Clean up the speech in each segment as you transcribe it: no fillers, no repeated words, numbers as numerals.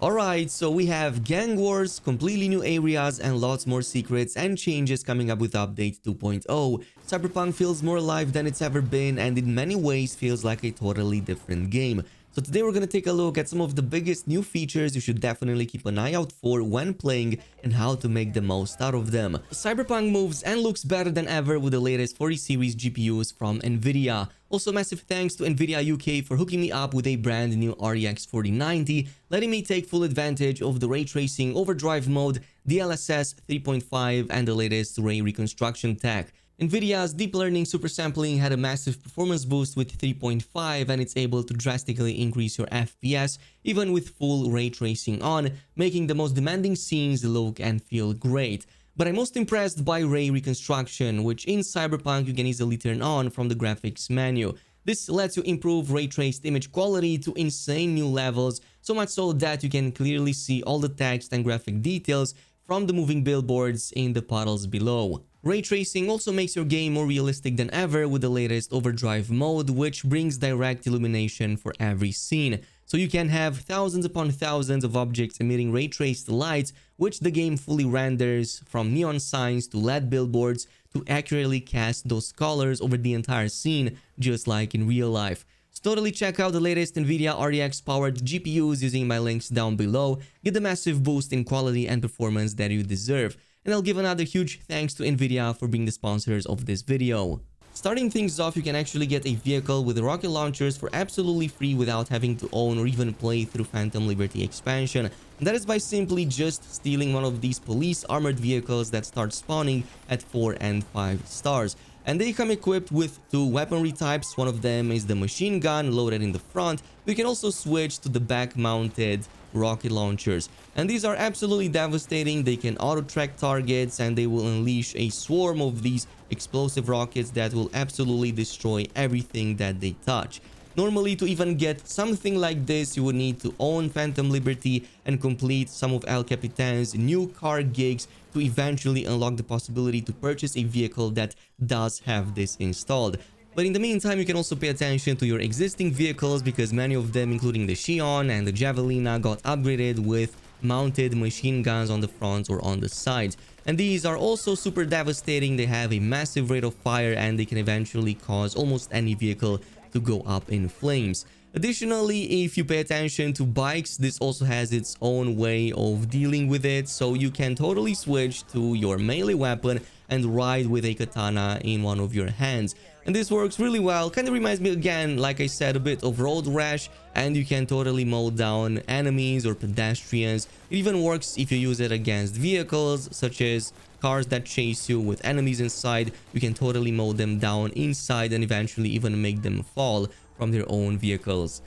Alright, so we have gang wars, completely new areas, and lots more secrets and changes coming up with update 2.0. Cyberpunk feels more alive than it's ever been, and in many ways feels like a totally different game. So today we're gonna take a look at some of the biggest new features you should definitely keep an eye out for when playing and how to make the most out of them. Cyberpunk moves and looks better than ever with the latest 40 series GPUs from Nvidia. Also massive thanks to Nvidia UK for hooking me up with a brand new RTX 4090, letting me take full advantage of the ray tracing overdrive mode, DLSS 3.5 and the latest ray reconstruction tech. Nvidia's deep learning super sampling had a massive performance boost with 3.5 and it's able to drastically increase your FPS even with full ray tracing on, making the most demanding scenes look and feel great. But I'm most impressed by ray reconstruction, which in Cyberpunk you can easily turn on from the graphics menu. This lets you improve ray traced image quality to insane new levels, so much so that you can clearly see all the text and graphic details from the moving billboards in the puddles below. Ray tracing also makes your game more realistic than ever with the latest Overdrive mode, which brings direct illumination for every scene. So you can have thousands upon thousands of objects emitting ray traced lights, which the game fully renders, from neon signs to LED billboards, to accurately cast those colors over the entire scene, just like in real life. So totally check out the latest Nvidia RTX powered GPUs using my links down below, get the massive boost in quality and performance that you deserve. And I'll give another huge thanks to Nvidia for being the sponsors of this video. Starting things off, you can actually get a vehicle with rocket launchers for absolutely free without having to own or even play through Phantom Liberty expansion. And that is by simply just stealing one of these police armored vehicles that start spawning at 4 and 5 stars. And they come equipped with two weaponry types. One of them is the machine gun loaded in the front. You can also switch to the back mounted rocket launchers, and these are absolutely devastating. They can auto track targets and they will unleash a swarm of these explosive rockets that will absolutely destroy everything that they touch. Normally, to even get something like this, you would need to own Phantom Liberty and complete some of El Capitan's new car gigs to eventually unlock the possibility to purchase a vehicle that does have this installed. But in the meantime, you can also pay attention to your existing vehicles because many of them, including the Xion and the Javelina, got upgraded with mounted machine guns on the front or on the sides. And these are also super devastating. They have a massive rate of fire and they can eventually cause almost any vehicle to go up in flames. Additionally, if you pay attention to bikes, this also has its own way of dealing with it, so you can totally switch to your melee weapon and ride with a katana in one of your hands. And this works really well. Kind of reminds me again, like I said, a bit of Road Rash, and you can totally mow down enemies or pedestrians. It even works if you use it against vehicles such as cars that chase you with enemies inside. You can totally mow them down inside and eventually even make them fall from their own vehicles.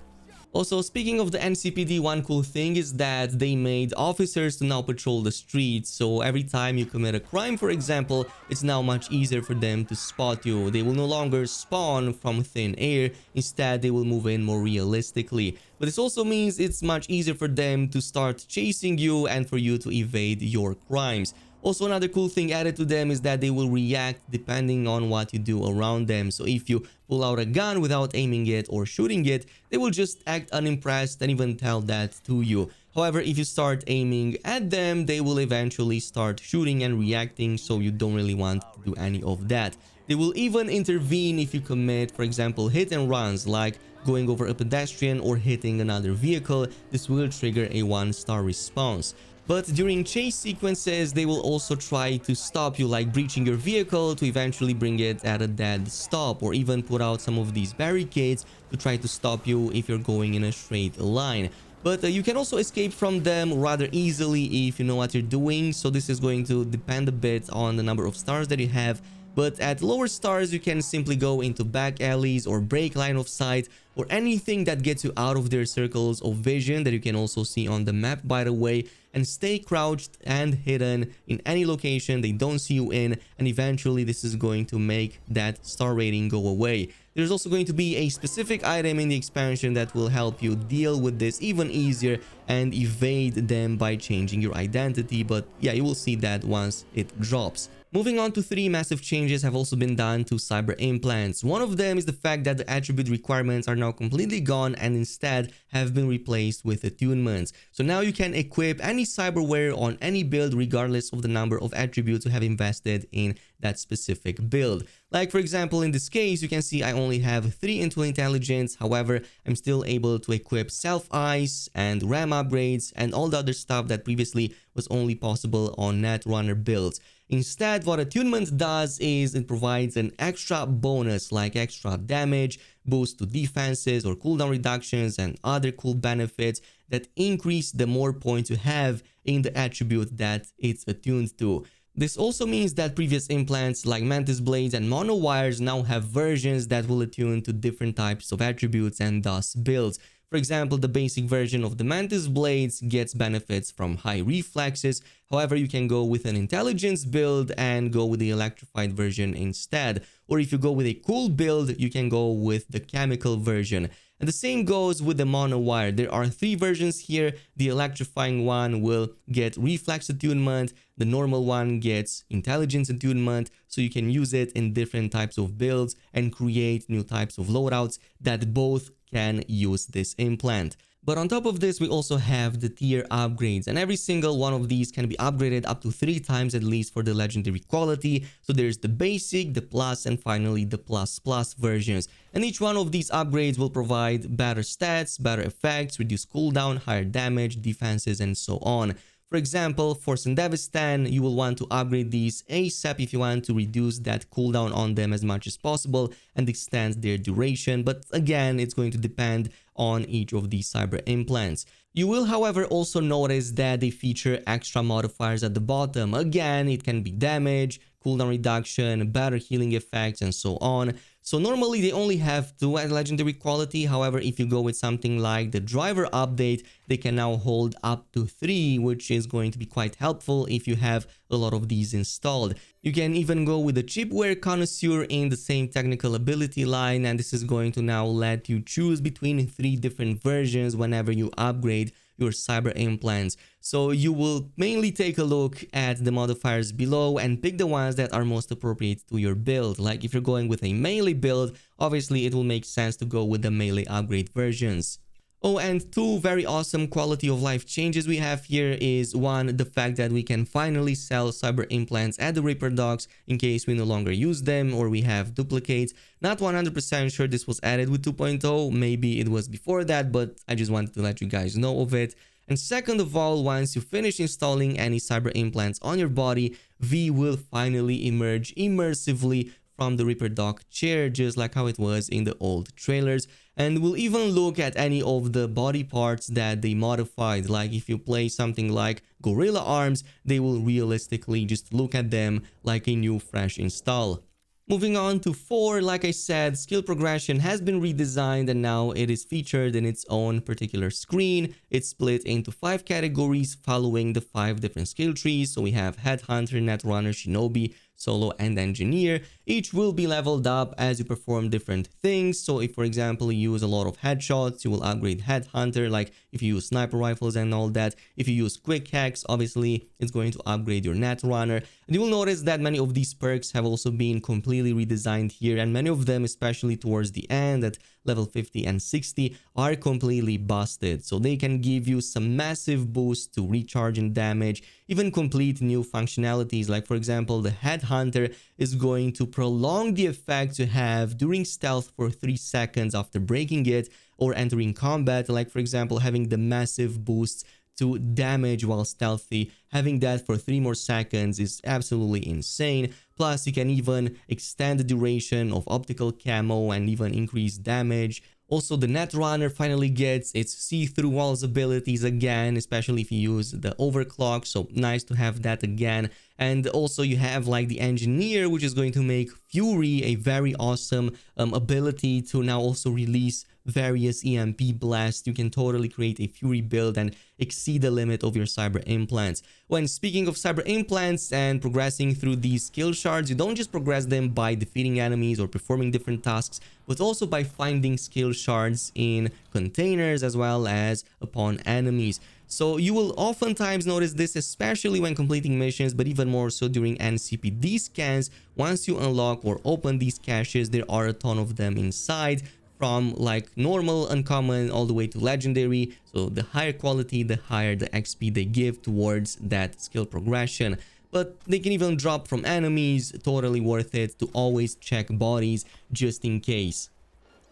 Also, speaking of the NCPD, one cool thing is that they made officers to now patrol the streets, so every time you commit a crime, for example, it's now much easier for them to spot you. They will no longer spawn from thin air, instead they will move in more realistically. But this also means it's much easier for them to start chasing you and for you to evade your crimes. Also, another cool thing added to them is that they will react depending on what you do around them. So if you pull out a gun without aiming it or shooting it, they will just act unimpressed and even tell that to you. However, if you start aiming at them, they will eventually start shooting and reacting, so you don't really want to do any of that. They will even intervene if you commit, for example, hit and runs, like going over a pedestrian or hitting another vehicle. This will trigger a 1-star response. But during chase sequences, they will also try to stop you, like breaching your vehicle to eventually bring it at a dead stop, or even put out some of these barricades to try to stop you if you're going in a straight line. But you can also escape from them rather easily if you know what you're doing, so this is going to depend a bit on the number of stars that you have. But at lower stars, you can simply go into back alleys or break line of sight or anything that gets you out of their circles of vision that you can also see on the map, by the way, and stay crouched and hidden in any location they don't see you in, and eventually this is going to make that star rating go away. There's also going to be a specific item in the expansion that will help you deal with this even easier, and evade them by changing your identity. But yeah, you will see that once it drops. Moving on to 3 massive changes have also been done to cyber implants. One of them is the fact that the attribute requirements are now completely gone and instead have been replaced with attunements. So now you can equip any cyberware on any build regardless of the number of attributes you have invested in that specific build. Like for example, in this case, you can see I only have 3 into intelligence. However, I'm still able to equip self-ice and RAM upgrades and all the other stuff that previously was only possible on Netrunner builds. Instead, what attunement does is it provides an extra bonus like extra damage, boost to defenses or cooldown reductions and other cool benefits that increase the more points you have in the attribute that it's attuned to. This also means that previous implants like Mantis Blades and Mono Wires now have versions that will attune to different types of attributes and thus builds. For example, the basic version of the Mantis Blades gets benefits from high reflexes. However, you can go with an intelligence build and go with the electrified version instead. Or if you go with a cool build, you can go with the chemical version. And the same goes with the mono wire. There are 3 versions here. The electrifying one will get reflex attunement. The normal one gets intelligence attunement. So you can use it in different types of builds and create new types of loadouts that both can use this implant. But on top of this, we also have the tier upgrades, and every single one of these can be upgraded up to 3 times at least for the legendary quality. So there's the basic, the plus, and finally the plus plus versions. And each one of these upgrades will provide better stats, better effects, reduce cooldown, higher damage, defenses, and so on. For example, Force and Devastan, you will want to upgrade these ASAP if you want to reduce that cooldown on them as much as possible and extend their duration. But again, it's going to depend on each of these cyber implants. You will, however, also notice that they feature extra modifiers at the bottom. Again, it can be damage, cooldown reduction, better healing effects, and so on. So normally they only have 2 at legendary quality. However, if you go with something like the driver update, they can now hold up to 3, which is going to be quite helpful if you have a lot of these installed. You can even go with the chipware connoisseur in the same technical ability line, and this is going to now let you choose between 3 different versions whenever you upgrade your cyber implants. So you will mainly take a look at the modifiers below and pick the ones that are most appropriate to your build. Like if you're going with a melee build, obviously it will make sense to go with the melee upgrade versions. Oh, and 2 very awesome quality of life changes we have here is 1, the fact that we can finally sell cyber implants at the Ripperdocs in case we no longer use them or we have duplicates. Not 100% sure this was added with 2.0, maybe it was before that, but I just wanted to let you guys know of it. And second of all, once you finish installing any cyber implants on your body, V will finally emerge immersively from the Ripperdoc chair, just like how it was in the old trailers. And we'll even look at any of the body parts that they modified. Like if you play something like Gorilla Arms, they will realistically just look at them like a new fresh install. Moving on to 4, like I said, skill progression has been redesigned and now it is featured in its own particular screen. It's split into 5 categories following the 5 different skill trees. So we have Headhunter, Netrunner, Shinobi, Solo, and Engineer. Each will be leveled up as you perform different things. So if, for example, you use a lot of headshots, you will upgrade Headhunter, like if you use sniper rifles and all that. If you use quick hacks, obviously, it's going to upgrade your Netrunner. And you will notice that many of these perks have also been completely redesigned here, and many of them, especially towards the end at level 50 and 60, are completely busted. So they can give you some massive boost to recharge and damage, even complete new functionalities. Like for example, the Headhunter is going to prolong the effect you have during stealth for 3 seconds after breaking it or entering combat. Like for example, having the massive boosts to damage while stealthy, having that for 3 more seconds is absolutely insane. Plus, you can even extend the duration of optical camo and even increase damage. Also, the Netrunner finally gets its see-through walls abilities again, especially if you use the overclock, so nice to have that again. And also you have like the Engineer, which is going to make Fury a very awesome ability to now also release various EMP blasts. You can totally create a Fury build and exceed the limit of your cyber implants. When speaking of cyber implants and progressing through these skill shards, you don't just progress them by defeating enemies or performing different tasks, but also by finding skill shards in containers as well as upon enemies. So you will oftentimes notice this, especially when completing missions, but even more so during NCPD scans. Once you unlock or open these caches, there are a ton of them inside, from like normal, uncommon, all the way to legendary. So the higher quality, the higher the XP they give towards that skill progression. But they can even drop from enemies. Totally worth it to always check bodies just in case.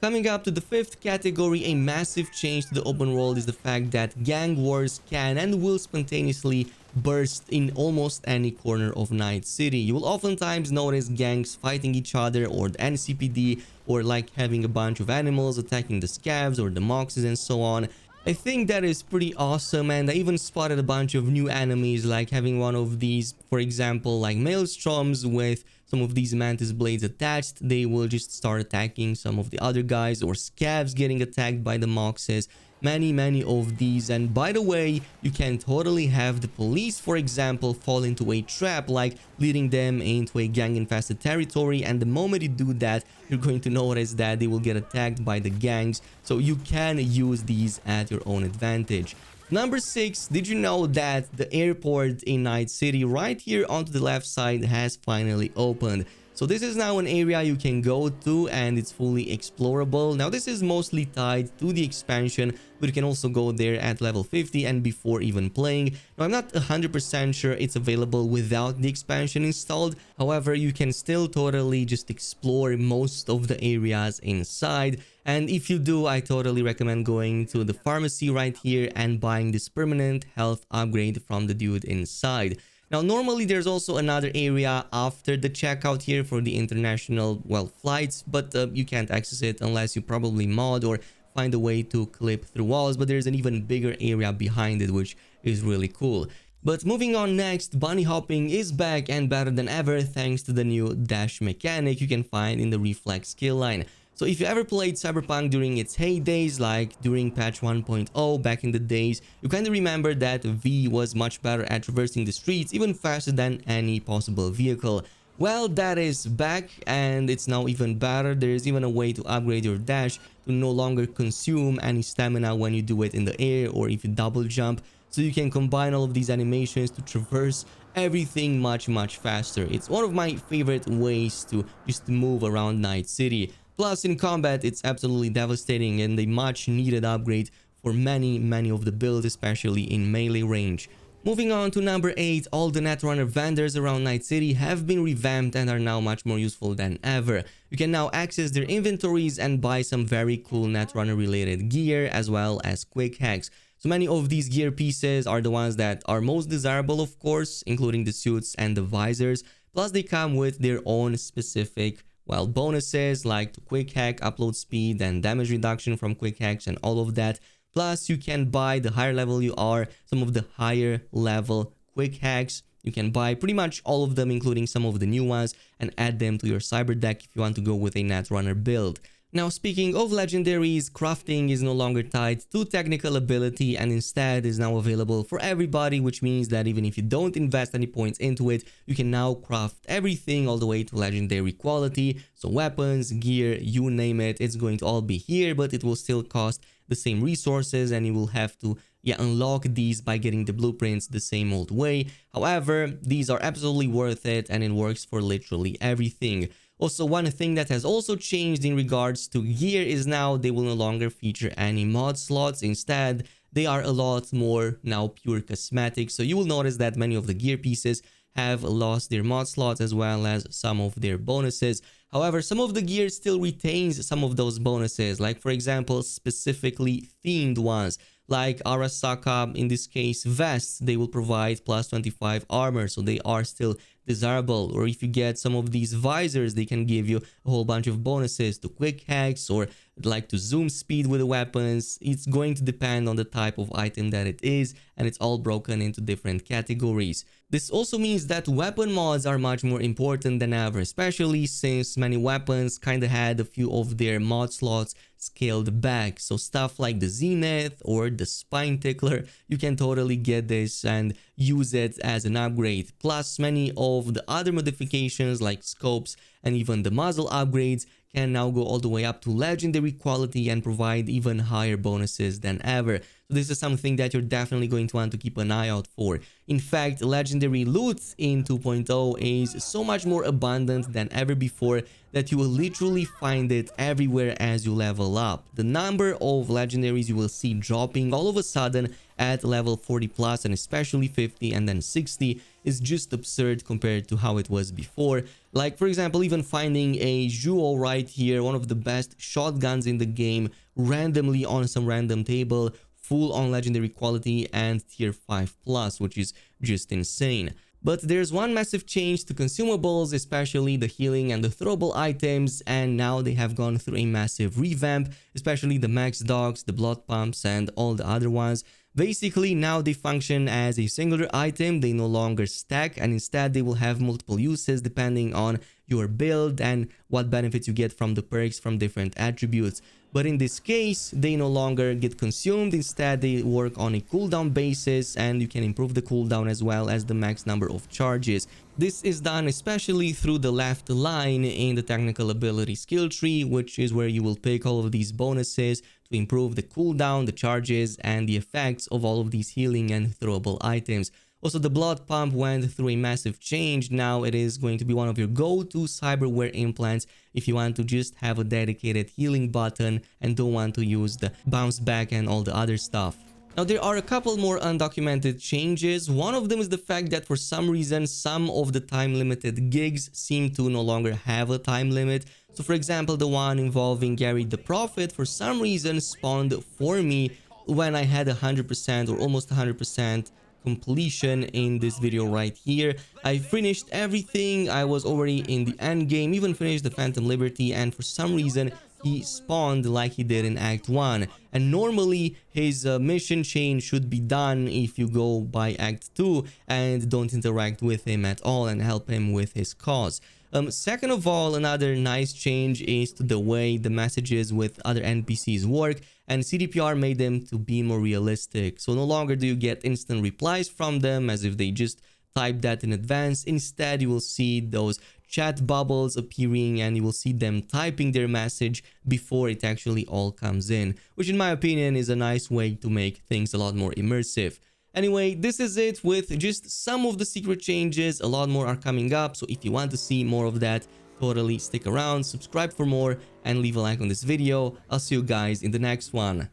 Coming up to the fifth category, a massive change to the open world is the fact that gang wars can and will spontaneously burst in almost any corner of Night City. You will oftentimes notice gangs fighting each other, or the NCPD, or like having a bunch of animals attacking the scavs or the moxes and so on. I think that is pretty awesome, and I even spotted a bunch of new enemies, like having one of these, for example, like maelstroms with some of these mantis blades attached. They will just start attacking some of the other guys, or scavs getting attacked by the moxes. Many of these. And by the way, you can totally have the police, for example, fall into a trap, like leading them into a gang infested territory, and the moment you do that, you're going to notice that they will get attacked by the gangs. So you can use these at your own advantage. Number 6, did you know that the airport in Night City right here onto the left side has finally opened? So this is now an area you can go to, and it's fully explorable. Now this is mostly tied to the expansion, but you can also go there at level 50 and before even playing. Now I'm not 100% sure it's available without the expansion installed. However, you can still totally just explore most of the areas inside. And if you do, I totally recommend going to the pharmacy right here and buying this permanent health upgrade from the dude inside. Now, normally there's also another area after the checkout here for the international, well, flights, but you can't access it unless you probably mod or find a way to clip through walls. But there's an even bigger area behind it, which is really cool. But moving on next, bunny hopping is back and better than ever thanks to the new dash mechanic you can find in the reflex skill line. So if you ever played Cyberpunk during its heydays, like during patch 1.0 back in the days, you kind of remember that V was much better at traversing the streets, even faster than any possible vehicle. Well, that is back, and it's now even better. There is even a way to upgrade your dash to no longer consume any stamina when you do it in the air or if you double jump. So you can combine all of these animations to traverse everything much faster. It's one of my favorite ways to just move around Night City. Plus, in combat, it's absolutely devastating and a much needed upgrade for many of the builds, especially in melee range. Moving on to number 8, all the Netrunner vendors around Night City have been revamped and are now much more useful than ever. You can now access their inventories and buy some very cool Netrunner related gear, as well as quick hacks. So many of these gear pieces are the ones that are most desirable, of course, including the suits and the visors. Plus, they come with their own specific, well, bonuses like the quick hack, upload speed, and damage reduction from quick hacks and all of that. Plus, you can buy, the higher level you are, some of the higher level quick hacks. You can buy pretty much all of them, including some of the new ones, and add them to your cyber deck if you want to go with a Netrunner build. Now, speaking of legendaries, crafting is no longer tied to technical ability and instead is now available for everybody, which means that even if you don't invest any points into it, you can now craft everything all the way to legendary quality. So weapons, gear, you name it, it's going to all be here, but it will still cost the same resources and you will have to unlock these by getting the blueprints the same old way. However, these are absolutely worth it and it works for literally everything. Also, one thing that has also changed in regards to gear is now they will no longer feature any mod slots. Instead, they are a lot more now pure cosmetics. So you will notice that many of the gear pieces have lost their mod slots as well as some of their bonuses. However, some of the gear still retains some of those bonuses, like for example, specifically themed ones. Like Arasaka, in this case, vests, they will provide plus 25 armor, so they are still desirable. Or if you get some of these visors, they can give you a whole bunch of bonuses to quick hacks or like to zoom speed with the weapons. It's going to depend on the type of item that it is, and it's all broken into different categories. This also means that weapon mods are much more important than ever, especially since many weapons kinda had a few of their mod slots scaled back. So stuff like the Zenith or the Spine Tickler, you can totally get this and use it as an upgrade. Plus, many of the other modifications like scopes and even the muzzle upgrades can now go all the way up to legendary quality and provide even higher bonuses than ever. So So this is something that you're definitely going to want to keep an eye out for. In fact, legendary loot in 2.0 is so much more abundant than ever before that you will literally find it everywhere as you level up. The number of legendaries you will see dropping all of a sudden at level 40 plus, and especially 50 and then 60, is just absurd compared to how it was before. Like, for example, even finding a Jewel right here, one of the best shotguns in the game, randomly on some random table, full on legendary quality and tier 5 plus, which is just insane. But there's one massive change to consumables, especially the healing and the throwable items, and now they have gone through a massive revamp, especially the max dogs, the blood pumps, and all the other ones. Basically, now they function as a singular item, they no longer stack, and instead they will have multiple uses depending on your build and what benefits you get from the perks from different attributes. But in this case, they no longer get consumed, instead they work on a cooldown basis, and you can improve the cooldown as well as the max number of charges. This is done especially through the left line in the technical ability skill tree, which is where you will pick all of these bonuses to improve the cooldown, the charges, and the effects of all of these healing and throwable items. Also, the blood pump went through a massive change. Now it is going to be one of your go-to cyberware implants if you want to just have a dedicated healing button and don't want to use the bounce back and all the other stuff. Now, there are a couple more undocumented changes. One of them is the fact that for some reason, some of the time-limited gigs seem to no longer have a time limit. So, for example, the one involving Gary the Prophet, for some reason, spawned for me when I had 100% or almost 100% completion in this video right here. I finished everything, I was already in the end game, even finished the Phantom Liberty, and for some reason he spawned like he did in Act 1. And normally his mission chain should be done if you go by Act 2 and don't interact with him at all and help him with his cause. Second of all, another nice change is to the way the messages with other NPCs work, and CDPR made them to be more realistic. So no longer do you get instant replies from them as if they just typed that in advance. Instead, you will see those chat bubbles appearing and you will see them typing their message before it actually all comes in, which in my opinion is a nice way to make things a lot more immersive. Anyway, this is it with just some of the secret changes. A lot more are coming up, so if you want to see more of that, totally stick around, subscribe for more, and leave a like on this video. I'll see you guys in the next one.